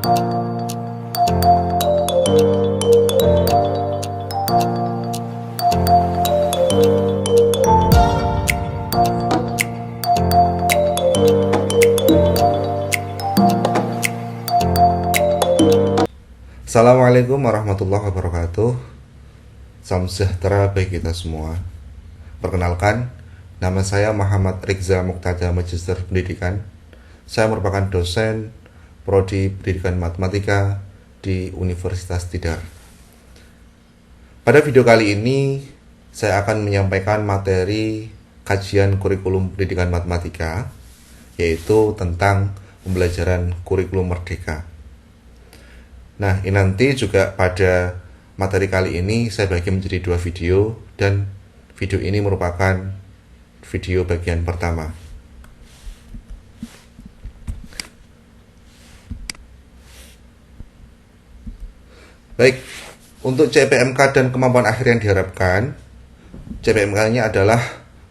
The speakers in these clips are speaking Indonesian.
Assalamualaikum warahmatullahi wabarakatuh. Salam sejahtera bagi kita semua. Perkenalkan, nama saya Muhammad Rikza Muqtada Magister Pendidikan. Saya merupakan dosen Prodi Pendidikan Matematika di Universitas Tidar. Pada video kali ini, saya akan menyampaikan materi kajian kurikulum pendidikan matematika, yaitu tentang pembelajaran kurikulum merdeka. Nah, ini nanti juga pada materi kali ini saya bagi menjadi 2 video, dan video ini merupakan video bagian pertama. Baik, untuk CPMK dan kemampuan akhir yang diharapkan, CPMK-nya adalah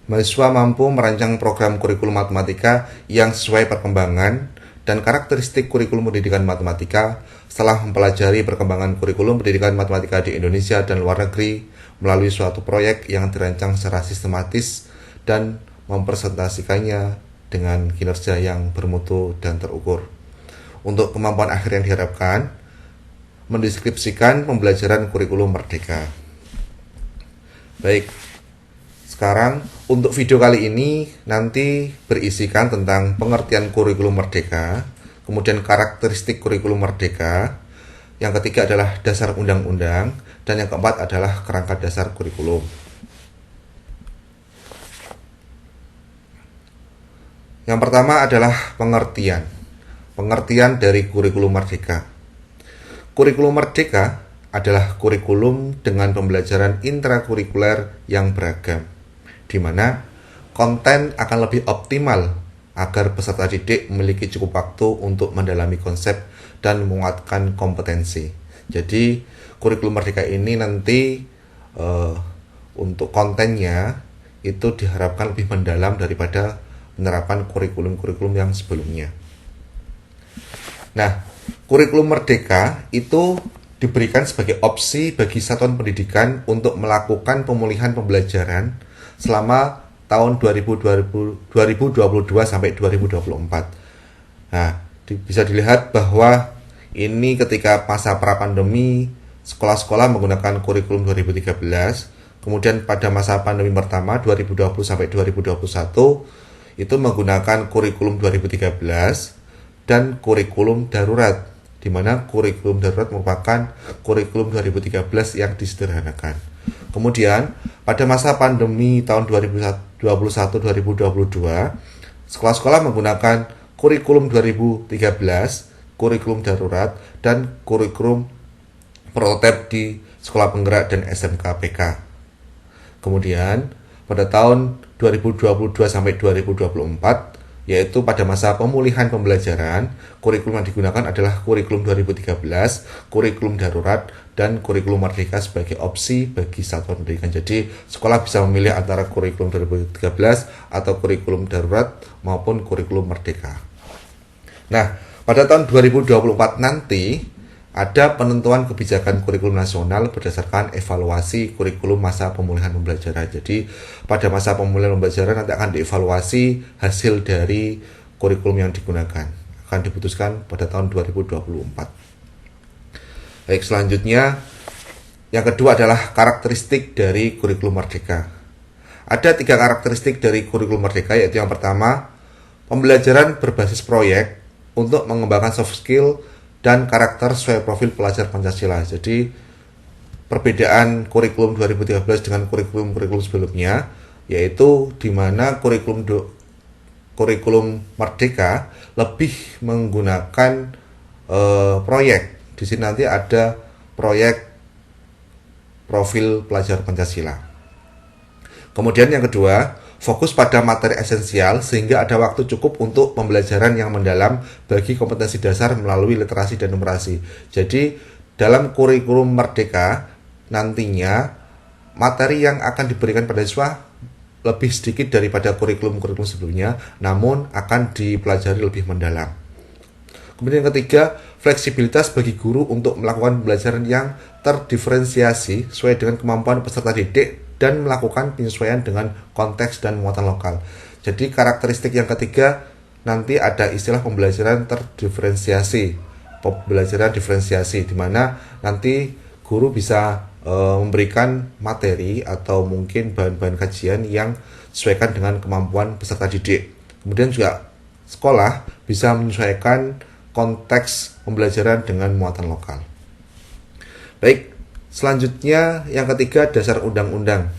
mahasiswa mampu merancang program kurikulum matematika yang sesuai perkembangan dan karakteristik kurikulum pendidikan matematika setelah mempelajari perkembangan kurikulum pendidikan matematika di Indonesia dan luar negeri melalui suatu proyek yang dirancang secara sistematis dan mempresentasikannya dengan kinerja yang bermutu dan terukur. Untuk kemampuan akhir yang diharapkan, mendeskripsikan pembelajaran kurikulum merdeka. Baik, sekarang untuk video kali ini nanti berisikan tentang pengertian kurikulum merdeka, kemudian karakteristik kurikulum merdeka, yang ketiga adalah dasar undang-undang, dan yang keempat adalah kerangka dasar kurikulum. Yang pertama adalah pengertian dari kurikulum merdeka. Kurikulum merdeka adalah kurikulum dengan pembelajaran intrakurikuler yang beragam, di mana konten akan lebih optimal agar peserta didik memiliki cukup waktu untuk mendalami konsep dan menguatkan kompetensi. Jadi kurikulum merdeka ini nanti untuk kontennya itu diharapkan lebih mendalam daripada penerapan kurikulum-kurikulum yang sebelumnya. Nah, kurikulum merdeka itu diberikan sebagai opsi bagi satuan pendidikan untuk melakukan pemulihan pembelajaran selama tahun 2022 sampai 2024. Nah, bisa dilihat bahwa ini ketika masa pra-pandemi, sekolah-sekolah menggunakan kurikulum 2013, kemudian pada masa pandemi pertama 2020 sampai 2021 itu menggunakan kurikulum 2013 dan kurikulum darurat, di mana kurikulum darurat merupakan kurikulum 2013 yang disederhanakan. Kemudian, pada masa pandemi tahun 2021-2022, sekolah-sekolah menggunakan kurikulum 2013, kurikulum darurat, dan kurikulum prototipe di sekolah penggerak dan SMK PK. Kemudian, pada tahun 2022 sampai 2024, yaitu pada masa pemulihan pembelajaran, kurikulum yang digunakan adalah kurikulum 2013, kurikulum darurat, dan kurikulum merdeka sebagai opsi bagi satuan pendidikan. Jadi, sekolah bisa memilih antara kurikulum 2013 atau kurikulum darurat maupun kurikulum merdeka. Nah, pada tahun 2024 nanti ada penentuan kebijakan kurikulum nasional berdasarkan evaluasi kurikulum masa pemulihan pembelajaran. Jadi, pada masa pemulihan pembelajaran nanti akan dievaluasi hasil dari kurikulum yang digunakan. Akan diputuskan pada tahun 2024. Baik, selanjutnya yang kedua adalah karakteristik dari kurikulum merdeka. Ada 3 karakteristik dari kurikulum merdeka, yaitu yang pertama, pembelajaran berbasis proyek untuk mengembangkan soft skill dan karakter sesuai profil pelajar Pancasila. Jadi perbedaan kurikulum 2013 dengan kurikulum sebelumnya, yaitu di mana kurikulum merdeka lebih menggunakan proyek. Di sini nanti ada proyek profil pelajar Pancasila. Kemudian yang kedua, fokus pada materi esensial sehingga ada waktu cukup untuk pembelajaran yang mendalam bagi kompetensi dasar melalui literasi dan numerasi. Jadi dalam kurikulum merdeka nantinya materi yang akan diberikan pada siswa lebih sedikit daripada kurikulum sebelumnya, namun akan dipelajari lebih mendalam. Kemudian yang ketiga, fleksibilitas bagi guru untuk melakukan pembelajaran yang terdiferensiasi sesuai dengan kemampuan peserta didik dan melakukan penyesuaian dengan konteks dan muatan lokal. Jadi karakteristik yang ketiga nanti ada istilah pembelajaran terdiferensiasi, pembelajaran diferensiasi, di mana nanti guru bisa memberikan materi atau mungkin bahan-bahan kajian yang sesuaikan dengan kemampuan peserta didik. Kemudian juga sekolah bisa menyesuaikan konteks pembelajaran dengan muatan lokal. Baik, selanjutnya yang ketiga, dasar undang-undang.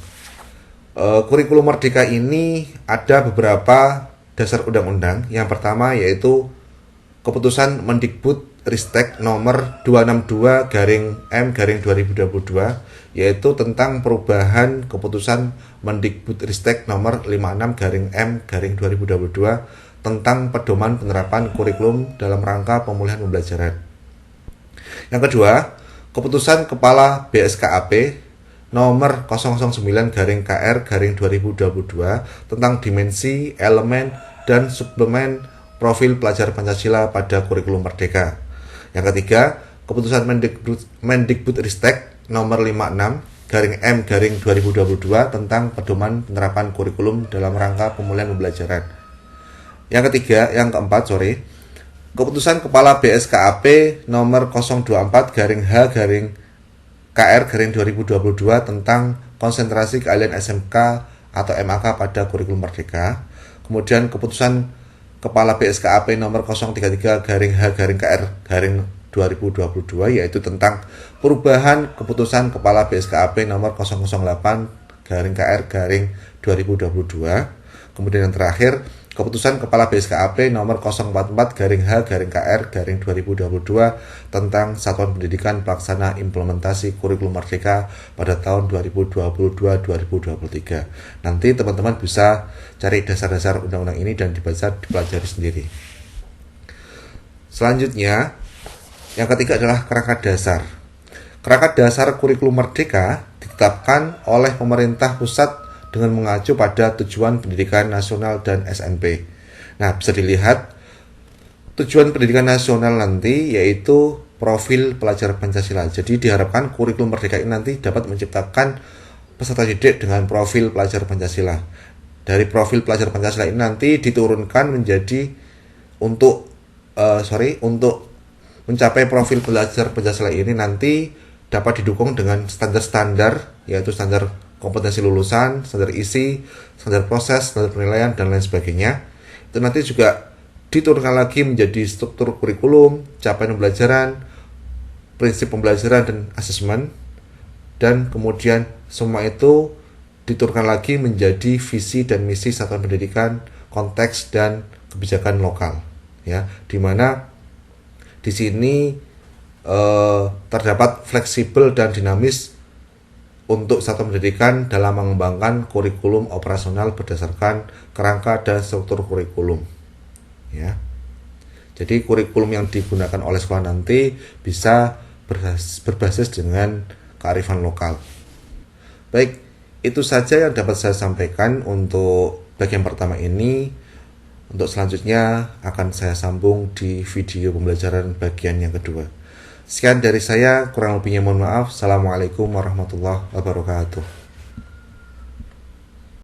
Kurikulum Merdeka ini ada beberapa dasar undang-undang. Yang pertama yaitu Keputusan Mendikbud-Ristek nomor 262/M/2022, yaitu tentang perubahan Keputusan Mendikbud-Ristek nomor 56/M/2022 tentang pedoman penerapan kurikulum dalam rangka pemulihan pembelajaran. Yang kedua, Keputusan Kepala BSKAP nomor 009/KR/2022 tentang dimensi, elemen, dan suplemen profil pelajar Pancasila pada kurikulum Merdeka. Yang ketiga, Keputusan Mendikbud-Ristek nomor 56/M/2022 tentang pedoman penerapan kurikulum dalam rangka pemulihan pembelajaran. Yang keempat, Keputusan Kepala BSKAP nomor 024/H/KR/2022 tentang konsentrasi keahlian SMK atau MAK pada kurikulum Merdeka. Kemudian Keputusan Kepala BSKAP nomor 033/H/KR/2022 yaitu tentang perubahan Keputusan Kepala BSKAP nomor 008/KR/2022. Kemudian yang terakhir, Keputusan Kepala BSKAP nomor 044/H/KR/2022 tentang Satuan Pendidikan Pelaksana Implementasi Kurikulum Merdeka pada tahun 2022-2023. Nanti teman-teman bisa cari dasar-dasar undang-undang ini dan dipelajari sendiri. Selanjutnya, yang ketiga adalah kerangka dasar. Kerangka dasar Kurikulum Merdeka ditetapkan oleh pemerintah pusat dengan mengacu pada tujuan pendidikan nasional dan SNP. Nah, bisa dilihat tujuan pendidikan nasional nanti yaitu profil pelajar Pancasila. Jadi diharapkan kurikulum Merdeka ini nanti dapat menciptakan peserta didik dengan profil pelajar Pancasila. Dari profil pelajar Pancasila ini nanti diturunkan menjadi untuk mencapai profil pelajar Pancasila ini nanti dapat didukung dengan standar-standar, yaitu standar kompetensi lulusan, standar isi, standar proses, standar penilaian, dan lain sebagainya. Itu nanti juga diturunkan lagi menjadi struktur kurikulum, capaian pembelajaran, prinsip pembelajaran, dan asesmen. Dan kemudian semua itu diturunkan lagi menjadi visi dan misi satuan pendidikan, konteks, dan kebijakan lokal. Ya, di mana di sini terdapat fleksibel dan dinamis untuk satuan pendidikan dalam mengembangkan kurikulum operasional berdasarkan kerangka dan struktur kurikulum. Ya. Jadi kurikulum yang digunakan oleh sekolah nanti bisa berbasis dengan kearifan lokal. Baik, itu saja yang dapat saya sampaikan untuk bagian pertama ini. Untuk selanjutnya akan saya sambung di video pembelajaran bagian yang kedua. Sekian dari saya, kurang lebihnya mohon maaf. Assalamualaikum warahmatullahi wabarakatuh.